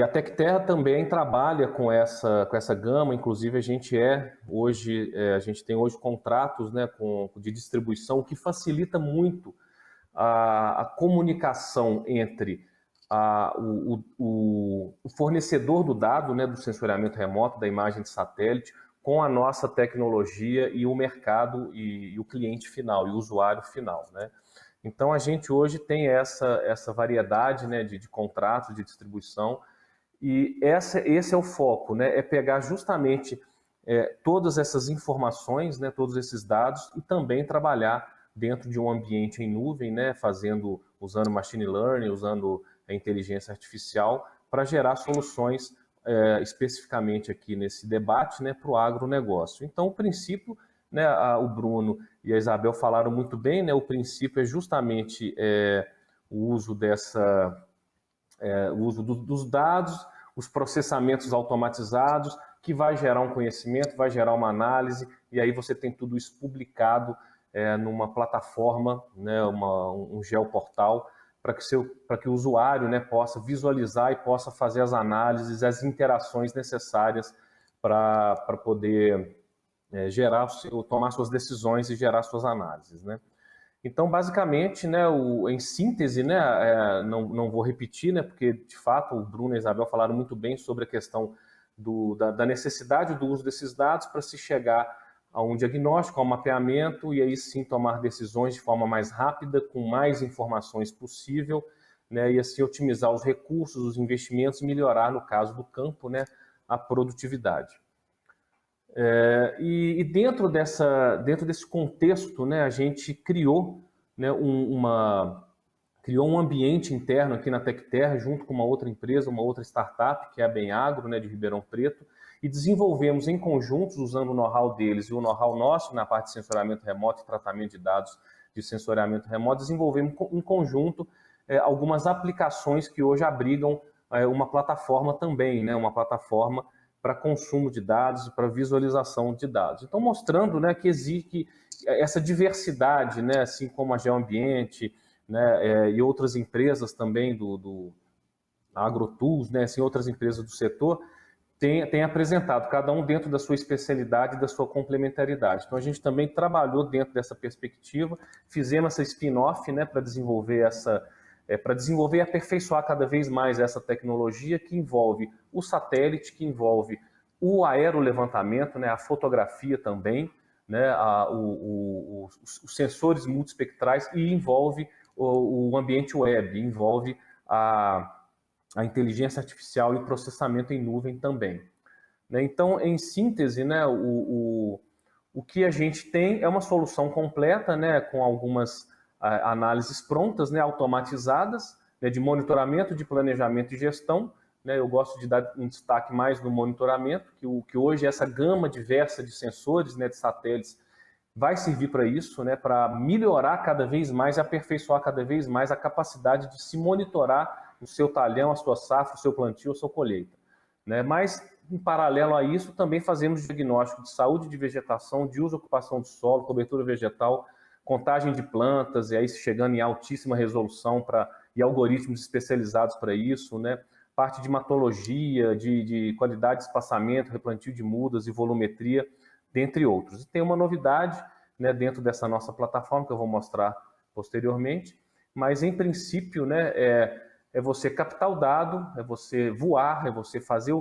a Tecterra também trabalha com essa gama, inclusive a gente tem hoje contratos, né, de distribuição que facilita muito a comunicação entre o fornecedor do dado, né, do sensoriamento remoto, da imagem de satélite, com a nossa tecnologia e o mercado e o cliente final, e o usuário final, né? Então, a gente hoje tem essa variedade, né, de contratos, de distribuição, e esse é o foco, né, é pegar justamente todas essas informações, né, todos esses dados, e também trabalhar dentro de um ambiente em nuvem, né, usando machine learning, usando a inteligência artificial, para gerar soluções especificamente aqui nesse debate, né, para o agronegócio. Então, o princípio, né, o Bruno e a Isabel falaram muito bem, né, o princípio é justamente o uso dos dados, os processamentos automatizados, que vai gerar um conhecimento, vai gerar uma análise, e aí você tem tudo isso publicado numa plataforma, né, um geoportal, para que o usuário, né, possa visualizar e possa fazer as análises, as interações necessárias para poder tomar suas decisões e gerar suas análises, né? Então, basicamente, né, em síntese, né, não vou repetir, né, porque, de fato, o Bruno e a Isabel falaram muito bem sobre a questão da necessidade do uso desses dados para se chegar a um diagnóstico, a um mapeamento, e aí sim tomar decisões de forma mais rápida, com mais informações possível, né, e assim otimizar os recursos, os investimentos e melhorar, no caso do campo, né, a produtividade. E dentro desse contexto, né, a gente criou, né, criou um ambiente interno aqui na Tecterra, junto com uma outra empresa, uma outra startup, que é a Bem Agro, né, de Ribeirão Preto, e desenvolvemos em conjuntos, usando o know-how deles e o know-how nosso na parte de sensoriamento remoto e tratamento de dados de sensoriamento remoto, desenvolvemos em conjunto algumas aplicações que hoje abrigam uma plataforma também, né, uma plataforma para consumo de dados, para visualização de dados. Então, mostrando, né, que existe essa diversidade, né, assim como a GeoAmbiente, né, e outras empresas também do AgroTools, né, assim, outras empresas do setor, tem apresentado, cada um dentro da sua especialidade e da sua complementaridade. Então, a gente também trabalhou dentro dessa perspectiva, fizemos essa spin-off, né, para desenvolver e aperfeiçoar cada vez mais essa tecnologia que envolve o satélite, que envolve o aerolevantamento, né, a fotografia também, né, os sensores multiespectrais, e envolve o ambiente web, envolve a inteligência artificial e processamento em nuvem também. Então, em síntese, né, o que a gente tem é uma solução completa, né, com algumas análises prontas, né, automatizadas, né, de monitoramento, de planejamento e gestão. Né, eu gosto de dar um destaque mais no monitoramento, que hoje essa gama diversa de sensores, né, de satélites, vai servir para isso, né, para melhorar cada vez mais e aperfeiçoar cada vez mais a capacidade de se monitorar o seu talhão, a sua safra, o seu plantio, a sua colheita. Né? Mas, em paralelo a isso, também fazemos diagnóstico de saúde de vegetação, de uso e ocupação de solo, cobertura vegetal, contagem de plantas, e aí chegando em altíssima resolução e algoritmos especializados para isso, né? Parte de matologia, de qualidade de espaçamento, replantio de mudas e volumetria, dentre outros. E tem uma novidade, né, dentro dessa nossa plataforma, que eu vou mostrar posteriormente, mas, em princípio, né, é você captar o dado, é você voar, é você fazer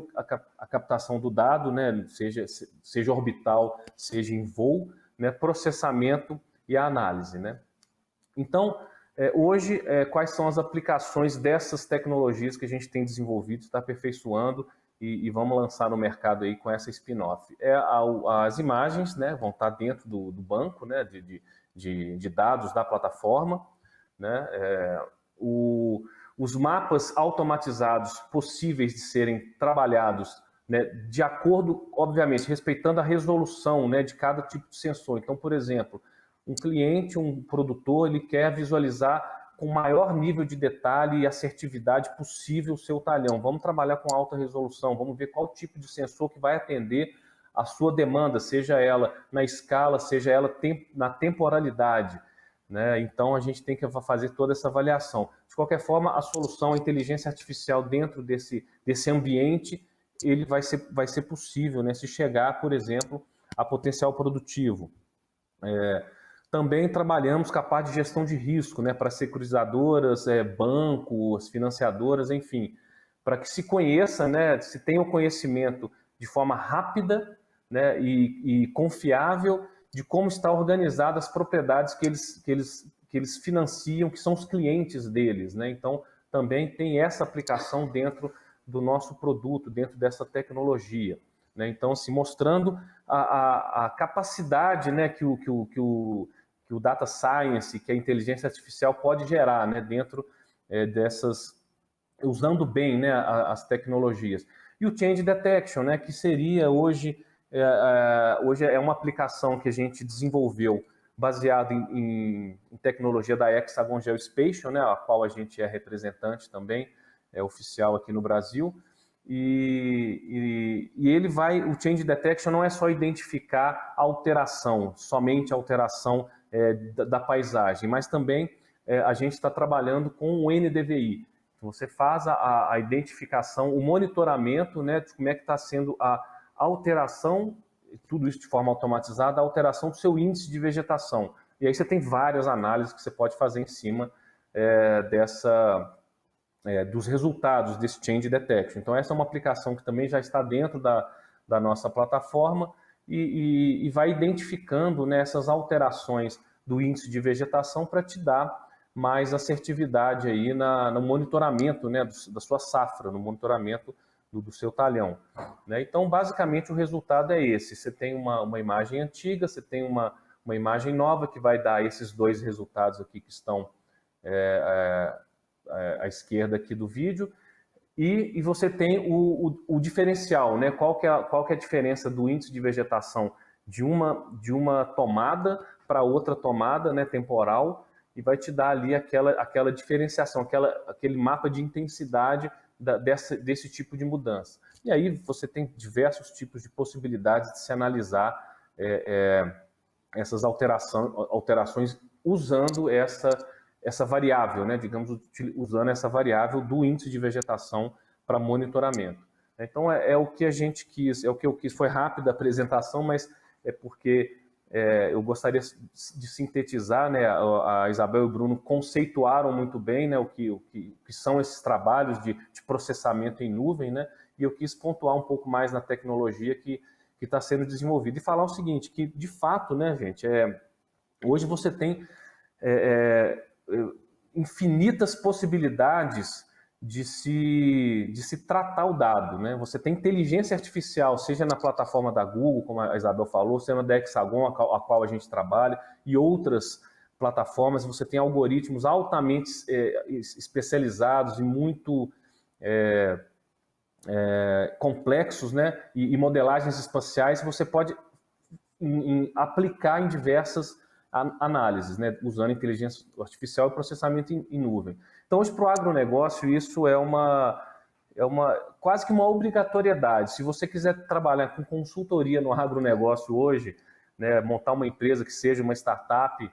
a captação do dado, né, seja orbital, seja em voo, né, processamento e a análise. Né? Então, hoje, quais são as aplicações dessas tecnologias que a gente tem desenvolvido, está aperfeiçoando e vamos lançar no mercado aí com essa spin-off? As imagens, né, vão estar dentro do banco, né, de dados da plataforma, né, os mapas automatizados possíveis de serem trabalhados, né, de acordo, obviamente, respeitando a resolução, né, de cada tipo de sensor. Então, por exemplo, um cliente, um produtor, ele quer visualizar com o maior nível de detalhe e assertividade possível o seu talhão. Vamos trabalhar com alta resolução, vamos ver qual tipo de sensor que vai atender a sua demanda, seja ela na escala, seja ela na temporalidade. Né? Então, a gente tem que fazer toda essa avaliação. De qualquer forma, a solução, a inteligência artificial dentro desse ambiente, ele vai ser possível, né? Se chegar, por exemplo, a potencial produtivo. Também trabalhamos com a parte de gestão de risco, né? Para securitizadoras, bancos, financiadoras, enfim, para que se conheça, né? Se tenha o conhecimento de forma rápida, né? e confiável de como está organizada as propriedades que eles financiam, que são os clientes deles. Né? Então, também tem essa aplicação dentro do nosso produto, dentro dessa tecnologia. Né? Então, assim, mostrando a capacidade, né, que o data science, que a inteligência artificial pode gerar, né, dentro usando bem, né, as tecnologias. E o Change Detection, né, que seria hoje é uma aplicação que a gente desenvolveu baseado em tecnologia da Hexagon Geospatial, né, a qual a gente é representante também, é oficial aqui no Brasil. E o Change Detection não é só identificar a alteração, somente a alteração da paisagem, mas também a gente está trabalhando com o NDVI. Você faz a identificação, o monitoramento, né, de como é que está sendo a alteração, tudo isso de forma automatizada, a alteração do seu índice de vegetação. E aí você tem várias análises que você pode fazer em cima dos resultados desse Change Detection. Então, essa é uma aplicação que também já está dentro da nossa plataforma e vai identificando, né, essas alterações do índice de vegetação para te dar mais assertividade aí no monitoramento, né, da sua safra, no monitoramento do seu talhão. Né? Então, basicamente, o resultado é esse. Você tem uma imagem antiga, você tem uma imagem nova que vai dar esses dois resultados aqui que estão à esquerda aqui do vídeo, e você tem o diferencial, né? Qual que é a diferença do índice de vegetação de uma tomada para outra tomada, né, temporal, e vai te dar ali aquela diferenciação, aquele mapa de intensidade desse tipo de mudança. E aí você tem diversos tipos de possibilidades de se analisar essas alterações usando essa variável, né, digamos, usando essa variável do índice de vegetação para monitoramento. Então, é o que a gente quis, é o que eu quis. Foi rápida a apresentação, mas é porque eu gostaria de sintetizar, né, a Isabel e o Bruno conceituaram muito bem, né, o que são esses trabalhos de processamento em nuvem, né, e eu quis pontuar um pouco mais na tecnologia que está sendo desenvolvida e falar o seguinte, que de fato, né, gente, hoje você tem infinitas possibilidades de se tratar o dado, né? Você tem inteligência artificial, seja na plataforma da Google, como a Isabel falou, seja na da Hexagon, a qual a gente trabalha, e outras plataformas, você tem algoritmos altamente especializados e muito complexos, né? E modelagens espaciais, você pode aplicar em diversas análises, né? Usando inteligência artificial e processamento em nuvem. Então, hoje, para o agronegócio, isso é quase que uma obrigatoriedade. Se você quiser trabalhar com consultoria no agronegócio hoje, né, montar uma empresa que seja uma startup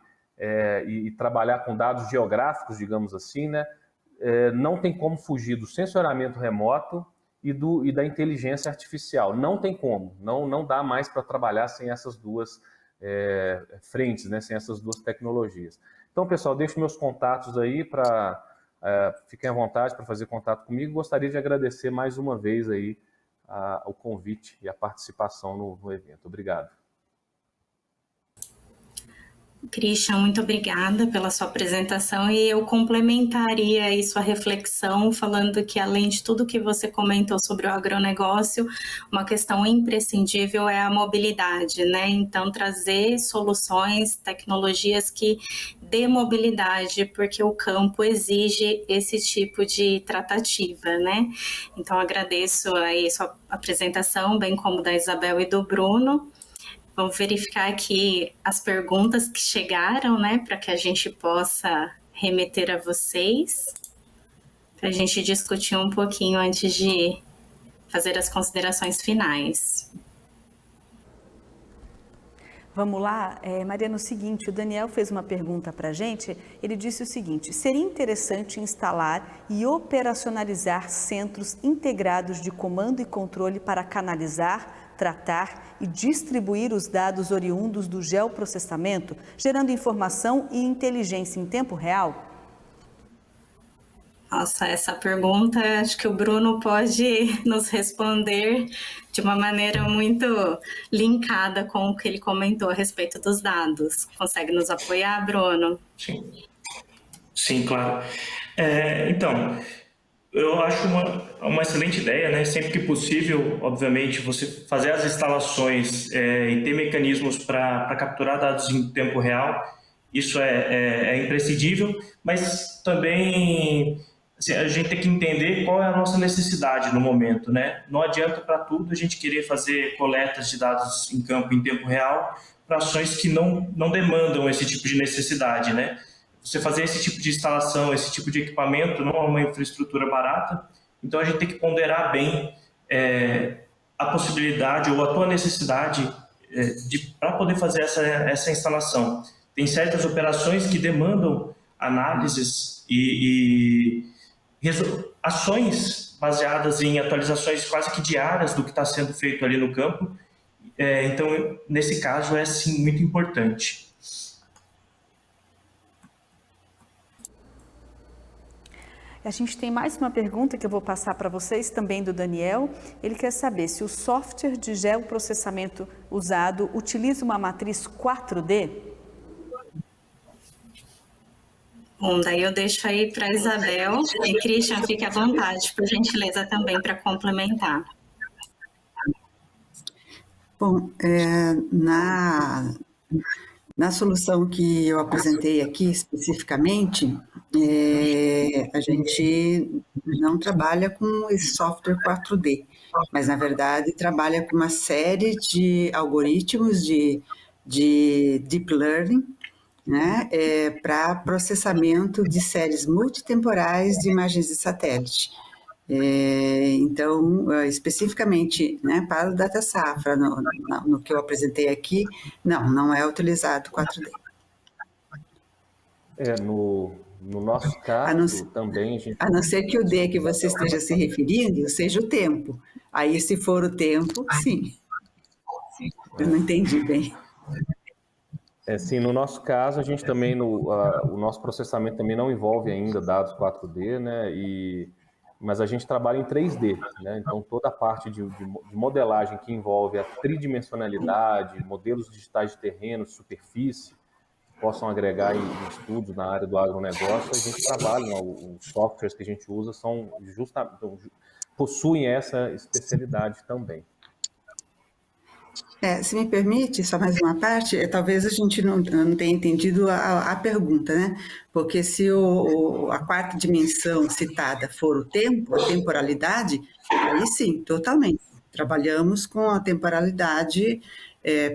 e trabalhar com dados geográficos, digamos assim, né, não tem como fugir do sensoramento remoto e da inteligência artificial. Não tem como, não dá mais para trabalhar sem essas duas frentes, né, sem essas duas tecnologias. Então, pessoal, deixo meus contatos aí para... fiquem à vontade para fazer contato comigo. Gostaria de agradecer mais uma vez aí o convite e a participação no evento. Obrigado. Christian, muito obrigada pela sua apresentação, e eu complementaria aí sua reflexão falando que, além de tudo que você comentou sobre o agronegócio, uma questão imprescindível é a mobilidade, né? Então, trazer soluções, tecnologias que dê mobilidade, porque o campo exige esse tipo de tratativa, né? Então, agradeço aí sua apresentação, bem como da Isabel e do Bruno. Vou verificar aqui as perguntas que chegaram, né, para que a gente possa remeter a vocês, para a gente discutir um pouquinho antes de fazer as considerações finais. Vamos lá, Mariana, o seguinte, o Daniel fez uma pergunta para a gente, ele disse o seguinte: seria interessante instalar e operacionalizar centros integrados de comando e controle para canalizar, tratar e distribuir os dados oriundos do geoprocessamento, gerando informação e inteligência em tempo real? Nossa, essa pergunta acho que o Bruno pode nos responder de uma maneira muito linkada com o que ele comentou a respeito dos dados. Consegue nos apoiar, Bruno? Sim, claro. Então, eu acho uma excelente ideia, né? Sempre que possível, obviamente, você fazer as instalações e ter mecanismos para capturar dados em tempo real, isso é imprescindível, mas também assim, a gente tem que entender qual é a nossa necessidade no momento, né? Não adianta para tudo a gente querer fazer coletas de dados em campo em tempo real para ações que não demandam esse tipo de necessidade, né? Você fazer esse tipo de instalação, esse tipo de equipamento não é uma infraestrutura barata, então a gente tem que ponderar bem a possibilidade ou a tua necessidade para poder fazer essa instalação. Tem certas operações que demandam análises e ações baseadas em atualizações quase que diárias do que está sendo feito ali no campo. Então, nesse caso, é sim muito importante. A gente tem mais uma pergunta que eu vou passar para vocês, também do Daniel. Ele quer saber se o software de geoprocessamento usado utiliza uma matriz 4D? Bom, daí eu deixo aí para a Isabel e Christian, fique à vontade, por gentileza, também para complementar. Bom, na solução que eu apresentei aqui especificamente, a gente não trabalha com esse software 4D, mas na verdade trabalha com uma série de algoritmos de deep learning, né, para processamento de séries multitemporais de imagens de satélite. Então, especificamente, né, para o Data Safra, no que eu apresentei aqui, não é utilizado 4D. No nosso caso, também... A não ser que o D que você esteja se referindo seja o tempo. Aí, se for o tempo, sim. Eu não entendi bem. Sim, no nosso caso, a gente também, o nosso processamento também não envolve ainda dados 4D, né? Mas a gente trabalha em 3D, né? Então toda a parte de modelagem que envolve a tridimensionalidade, modelos digitais de terreno, de superfície, que possam agregar em estudos na área do agronegócio, a gente trabalha, né? Os softwares que a gente usa possuem essa especialidade também. Se me permite, só mais uma parte, talvez a gente não tenha entendido a pergunta, né? Porque se a quarta dimensão citada for o tempo, a temporalidade, aí sim, totalmente. Trabalhamos com a temporalidade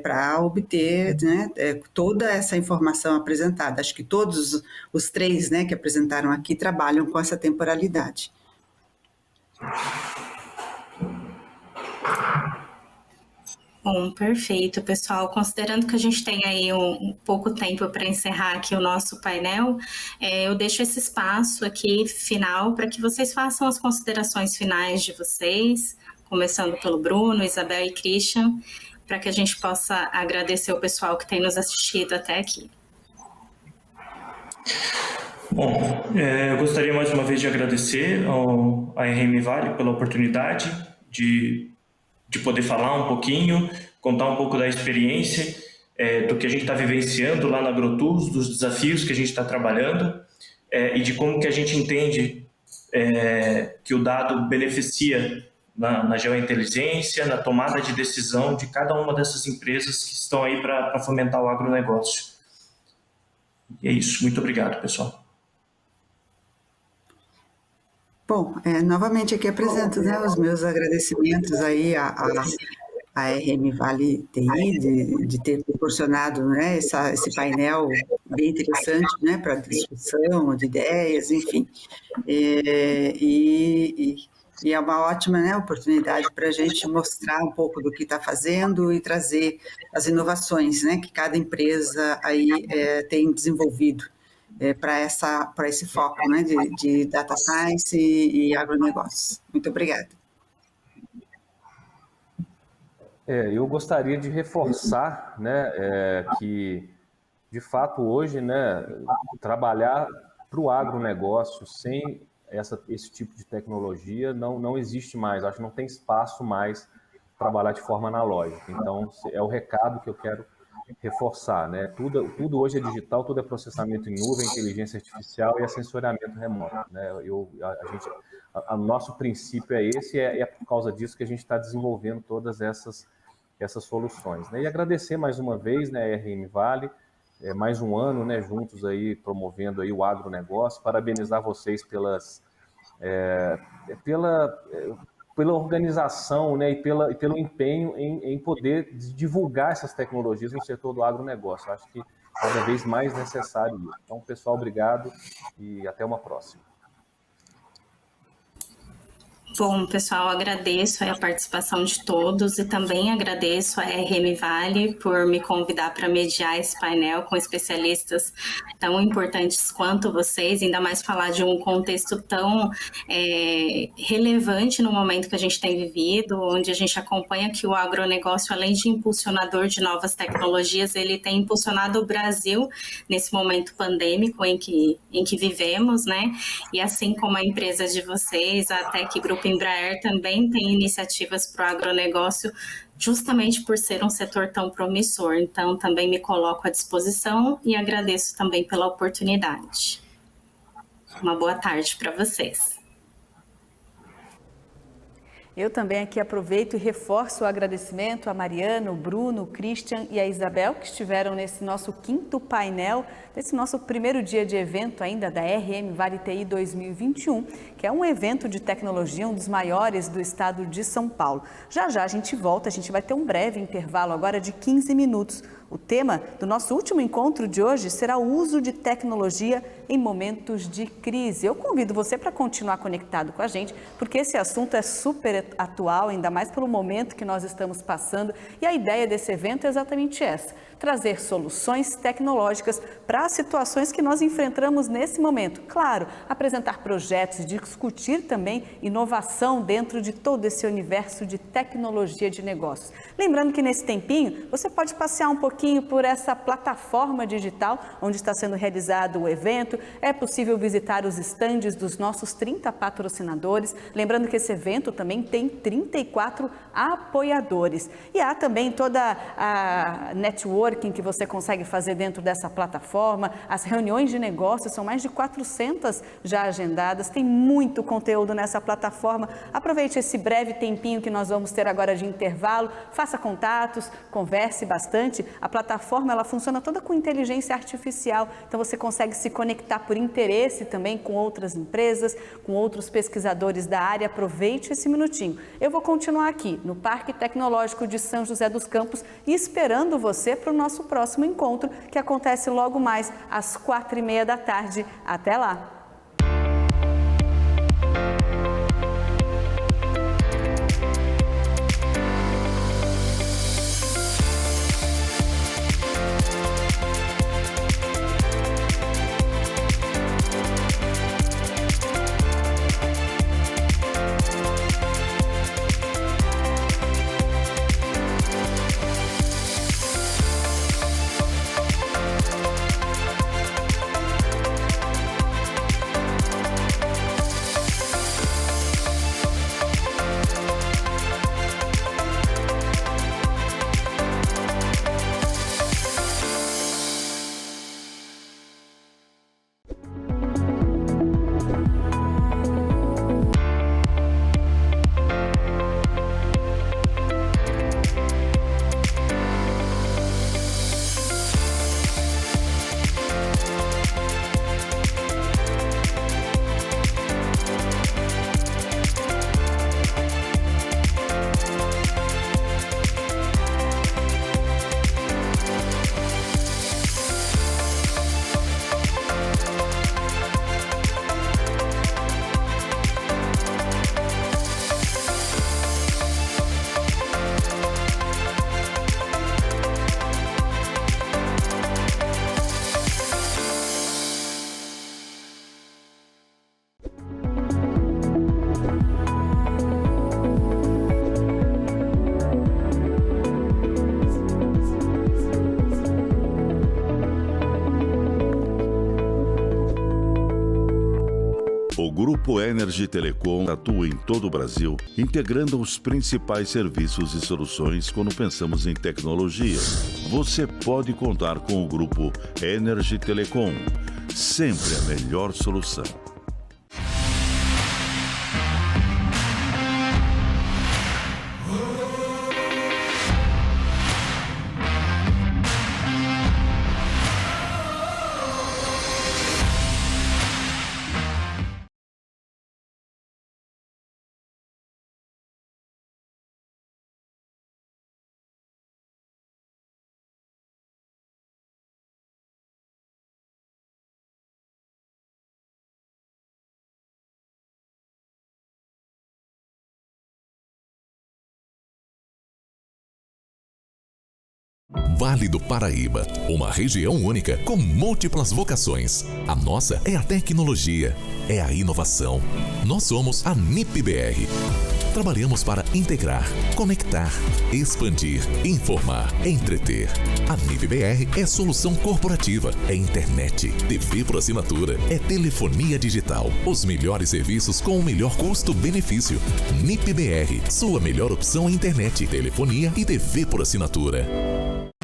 para obter, né, toda essa informação apresentada. Acho que todos os três, né, que apresentaram aqui trabalham com essa temporalidade. Bom, perfeito, pessoal. Considerando que a gente tem aí um pouco tempo para encerrar aqui o nosso painel, eu deixo esse espaço aqui final para que vocês façam as considerações finais de vocês, começando pelo Bruno, Isabel e Christian, para que a gente possa agradecer o pessoal que tem nos assistido até aqui. Bom, eu gostaria mais uma vez de agradecer à RM Vale pela oportunidade de poder falar um pouquinho, contar um pouco da experiência, do que a gente está vivenciando lá na AgroTools, dos desafios que a gente está trabalhando e de como que a gente entende que o dado beneficia na geointeligência, na tomada de decisão de cada uma dessas empresas que estão aí para fomentar o agronegócio. E é isso. Muito obrigado, pessoal. Bom, novamente aqui apresento, né, os meus agradecimentos aí à RM Vale TI de ter proporcionado, né, esse painel bem interessante, né, para discussão de ideias, enfim. E é uma ótima, né, oportunidade para a gente mostrar um pouco do que está fazendo e trazer as inovações, né, que cada empresa aí tem desenvolvido. Para esse foco, né, de data science e agronegócios. Muito obrigada. Eu gostaria de reforçar, né, que, de fato, hoje, né, trabalhar para o agronegócio sem esse tipo de tecnologia não existe mais. Acho que não tem espaço mais para trabalhar de forma analógica. Então, é o recado que eu quero reforçar, né? Tudo hoje é digital, tudo é processamento em nuvem, inteligência artificial e é sensoriamento remoto, né? O nosso princípio é esse, é por causa disso que a gente está desenvolvendo todas essas soluções, né? E agradecer mais uma vez, né, a RM Vale, mais um ano, né, juntos aí promovendo aí o agronegócio, parabenizar vocês pela organização, né, e pelo empenho em poder divulgar essas tecnologias no setor do agronegócio. Acho que cada vez mais necessário isso. Então, pessoal, obrigado e até uma próxima. Bom, pessoal, agradeço a participação de todos e também agradeço a RM Vale por me convidar para mediar esse painel com especialistas tão importantes quanto vocês, ainda mais falar de um contexto tão relevante no momento que a gente tem vivido, onde a gente acompanha que o agronegócio, além de impulsionador de novas tecnologias, ele tem impulsionado o Brasil nesse momento pandêmico em que vivemos, né? E assim como a empresa de vocês, a Tec Grupo Embraer também tem iniciativas para o agronegócio, justamente por ser um setor tão promissor. Então, também me coloco à disposição e agradeço também pela oportunidade. Uma boa tarde para vocês. Eu também aqui aproveito e reforço o agradecimento a Mariana, o Bruno, o Christian e a Isabel, que estiveram nesse nosso 5º painel, nesse nosso primeiro dia de evento ainda da RM Vale TI 2021, que é um evento de tecnologia, um dos maiores do estado de São Paulo. Já a gente volta, a gente vai ter um breve intervalo agora de 15 minutos. O tema do nosso último encontro de hoje será o uso de tecnologia em momentos de crise. Eu convido você para continuar conectado com a gente, porque esse assunto é super atual, ainda mais pelo momento que nós estamos passando. E a ideia desse evento é exatamente essa: trazer soluções tecnológicas para as situações que nós enfrentamos nesse momento. Claro, apresentar projetos, discutir também inovação dentro de todo esse universo de tecnologia de negócios. Lembrando que nesse tempinho você pode passear um pouquinho por essa plataforma digital onde está sendo realizado o evento. É possível visitar os estandes dos nossos 30 patrocinadores. Lembrando que esse evento também tem 34 apoiadores. E há também toda a networking que você consegue fazer dentro dessa plataforma. As reuniões de negócios são mais de 400 já agendadas. Tem muito muito conteúdo nessa plataforma. Aproveite esse breve tempinho que nós vamos ter agora de intervalo, faça contatos, converse bastante. A plataforma ela funciona toda com inteligência artificial, então você consegue se conectar por interesse também com outras empresas, com outros pesquisadores da área. Aproveite esse minutinho. Eu vou continuar aqui no Parque Tecnológico de São José dos Campos e esperando você para o nosso próximo encontro, que acontece logo mais às 4h30 da tarde. Até lá! O Grupo Energy Telecom atua em todo o Brasil, integrando os principais serviços e soluções quando pensamos em tecnologia. Você pode contar com o Grupo Energy Telecom, sempre a melhor solução. Vale do Paraíba, uma região única com múltiplas vocações. A nossa é a tecnologia, é a inovação. Nós somos a NIP-BR. Trabalhamos para integrar, conectar, expandir, informar, entreter. A NIP-BR é solução corporativa, é internet, TV por assinatura, é telefonia digital. Os melhores serviços com o melhor custo-benefício. NIP-BR, sua melhor opção em internet, telefonia e TV por assinatura.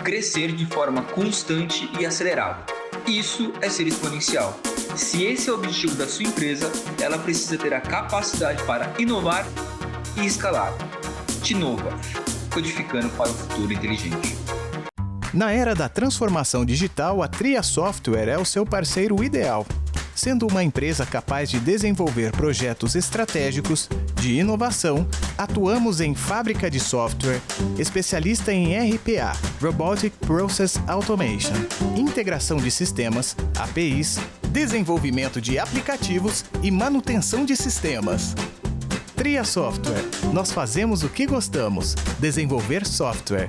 Crescer de forma constante e acelerada. Isso é ser exponencial. Se esse é o objetivo da sua empresa, ela precisa ter a capacidade para inovar e escalar. Tinova, codificando para o futuro inteligente. Na era da transformação digital, a Tria Software é o seu parceiro ideal. Sendo uma empresa capaz de desenvolver projetos estratégicos de inovação, atuamos em fábrica de software, especialista em RPA, Robotic Process Automation, integração de sistemas, APIs, desenvolvimento de aplicativos e manutenção de sistemas. Tria Software, nós fazemos o que gostamos, desenvolver software.